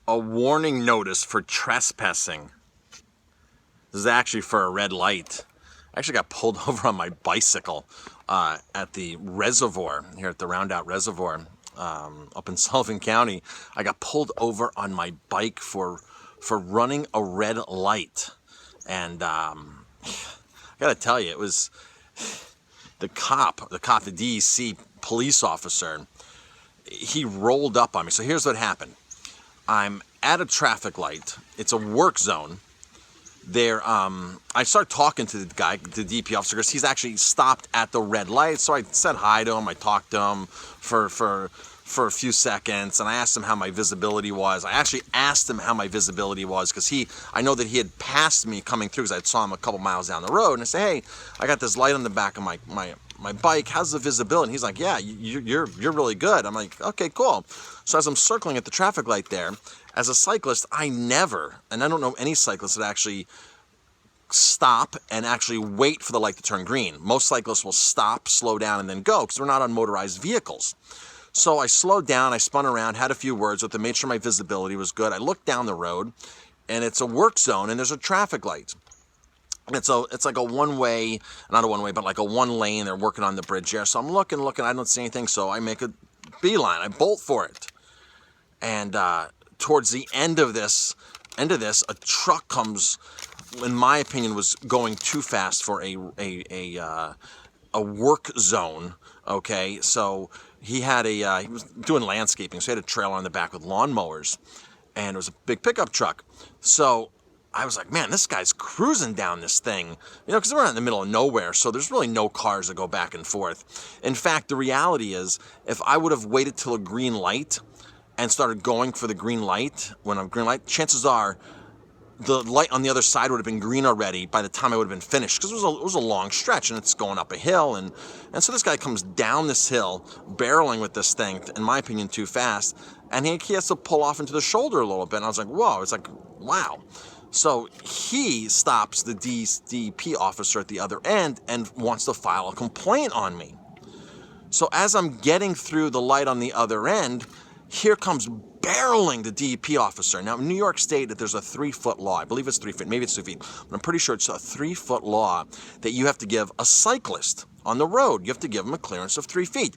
A warning notice for trespassing. This is actually for a red light. I actually got pulled over on my bicycle at the reservoir, here at the Roundout Reservoir up in Sullivan County. I got pulled over on my bike for running a red light. And I gotta tell you, it was the DEC police officer, he rolled up on me. So here's what happened. I'm at a traffic light. It's a work zone. There, I start talking to the guy, the DP officer, because he's actually stopped at the red light. So I said hi to him. I talked to him for a few seconds, and I asked him how my visibility was. I actually asked him how my visibility was because I know that he had passed me coming through because I saw him a couple miles down the road. And I said, hey, I got this light on the back of my bike. How's the visibility? And he's like, yeah, you're really good. I'm like, okay, cool. So as I'm circling at the traffic light there, as a cyclist, I never, and I don't know any cyclist that actually stop and actually wait for the light to turn green. Most cyclists will stop, slow down, and then go because we're not on motorized vehicles. So I slowed down, I spun around, had a few words with them, made sure my visibility was good. I looked down the road, and it's a work zone, and there's a traffic light. And it's like a one-way, not a one-way, but like a one lane. They're working on the bridge here. So I'm looking, I don't see anything, so I make a beeline. I bolt for it. And towards the end of this, a truck comes, in my opinion, was going too fast for a work zone. Okay, so he was doing landscaping, so he had a trailer on the back with lawnmowers, and it was a big pickup truck. So I was like, man, this guy's cruising down this thing, because we're not in the middle of nowhere, so there's really no cars that go back and forth. In fact, the reality is, if I would have waited till a green light and started going for the green light, chances are the light on the other side would have been green already by the time I would have been finished, because it was a long stretch, and it's going up a hill, and so this guy comes down this hill, barreling with this thing, in my opinion, too fast, and he has to pull off into the shoulder a little bit, and I was like, whoa, it's like, wow. So he stops the DP officer at the other end and wants to file a complaint on me. So as I'm getting through the light on the other end, here comes barreling the DEP officer. Now, in New York State, there's a 3-foot law. I believe it's 3 feet. Maybe it's 2 feet. But I'm pretty sure it's a 3-foot law that you have to give a cyclist on the road. You have to give him a clearance of 3 feet.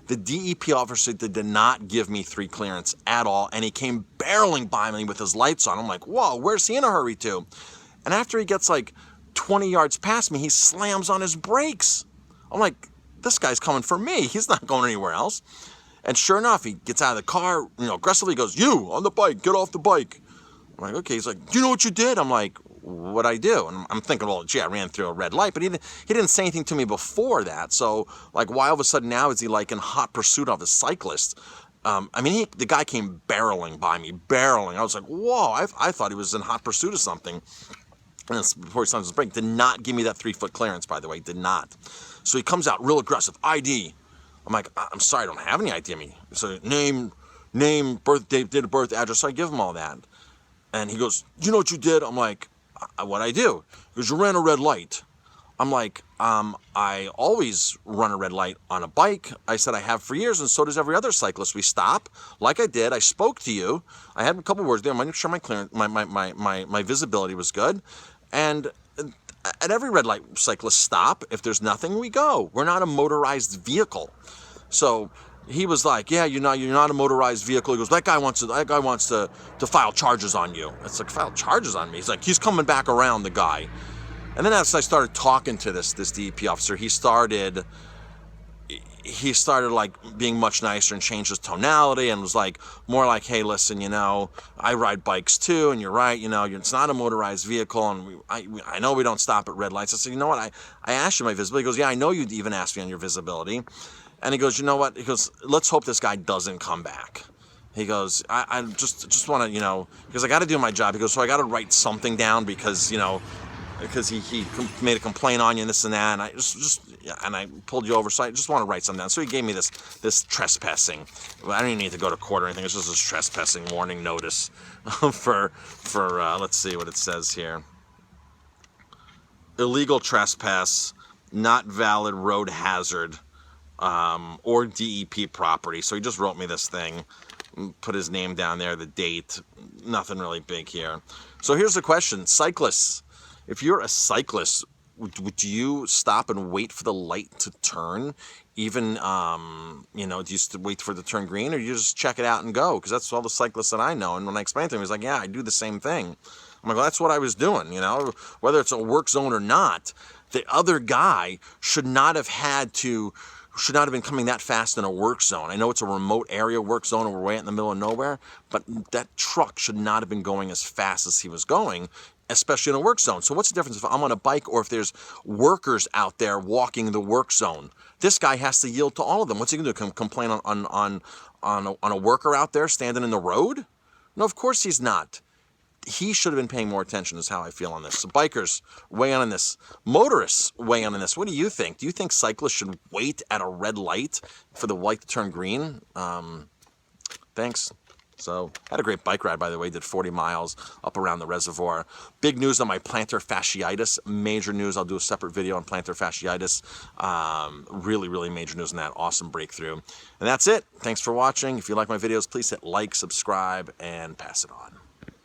The DEP officer did not give me 3 clearance at all, and he came barreling by me with his lights on. I'm like, whoa, where's he in a hurry to? And after he gets like 20 yards past me, he slams on his brakes. I'm like, this guy's coming for me. He's not going anywhere else. And sure enough, he gets out of the car, aggressively goes, you, on the bike, get off the bike. I'm like, okay. He's like, do you know what you did? I'm like, what'd I do? And I'm thinking, well, gee, I ran through a red light, but he didn't say anything to me before that. So, like, why all of a sudden now is he, like, in hot pursuit of a cyclist? The guy came barreling by me, barreling. I was like, whoa, I thought he was in hot pursuit of something. And before he started his break, did not give me that 3-foot clearance, by the way, did not. So he comes out real aggressive, ID. I'm like, I'm sorry, I don't have any ID. So name, birth date of birth, address. So I give him all that. And he goes, you know what you did? I'm like, what'd I do? He goes, you ran a red light. I'm like, I always run a red light on a bike. I said I have for years, and so does every other cyclist. We stop, like I did. I spoke to you. I had a couple words there. I'm making sure my visibility was good. And at every red light, cyclists stop. If there's nothing, we go. We're not a motorized vehicle. So he was like, yeah, you're not a motorized vehicle. He goes, that guy wants to file charges on you. It's like, file charges on me? He's like, he's coming back around, the guy. And then as I started talking to this DEP officer, he started like being much nicer and changed his tonality and was like more like, hey, listen, I ride bikes too, and you're right, it's not a motorized vehicle, and I know we don't stop at red lights. I said, you know what, I asked you my visibility. He goes, yeah, I know you'd even asked me on your visibility. And he goes, you know what, he goes, let's hope this guy doesn't come back. He goes, I just want to, because I got to do my job. He goes, so I got to write something down because he made a complaint on you and this and that, and I and I pulled you over, so I just want to write something down. So he gave me this trespassing. I don't even need to go to court or anything. It's just this trespassing warning notice for let's see what it says here. Illegal trespass, not valid road hazard, or DEP property. So he just wrote me this thing. Put his name down there, the date. Nothing really big here. So here's the question. Cyclists, if you're a cyclist, would you stop and wait for the light to turn? Even, you know, do you wait for it to turn green, or do you just check it out and go? Because that's all the cyclists that I know. And when I explained to him, he's like, yeah, I do the same thing. I'm like, well, that's what I was doing, you know, whether it's a work zone or not. The other guy should not have been coming that fast in a work zone. I know it's a remote area work zone and we're way out in the middle of nowhere, but that truck should not have been going as fast as he was going, especially in a work zone. So what's the difference if I'm on a bike or if there's workers out there walking the work zone? This guy has to yield to all of them. What's he going to do? Complain on a worker out there standing in the road? No, of course he's not. He should have been paying more attention is how I feel on this. So bikers, weigh in on this. Motorists, weigh in on this. What do you think? Do you think cyclists should wait at a red light for the light to turn green? Thanks. So, had a great bike ride, by the way. Did 40 miles up around the reservoir. Big news on my plantar fasciitis. Major news. I'll do a separate video on plantar fasciitis. Really, really major news on that. Awesome breakthrough. And that's it. Thanks for watching. If you like my videos, please hit like, subscribe, and pass it on.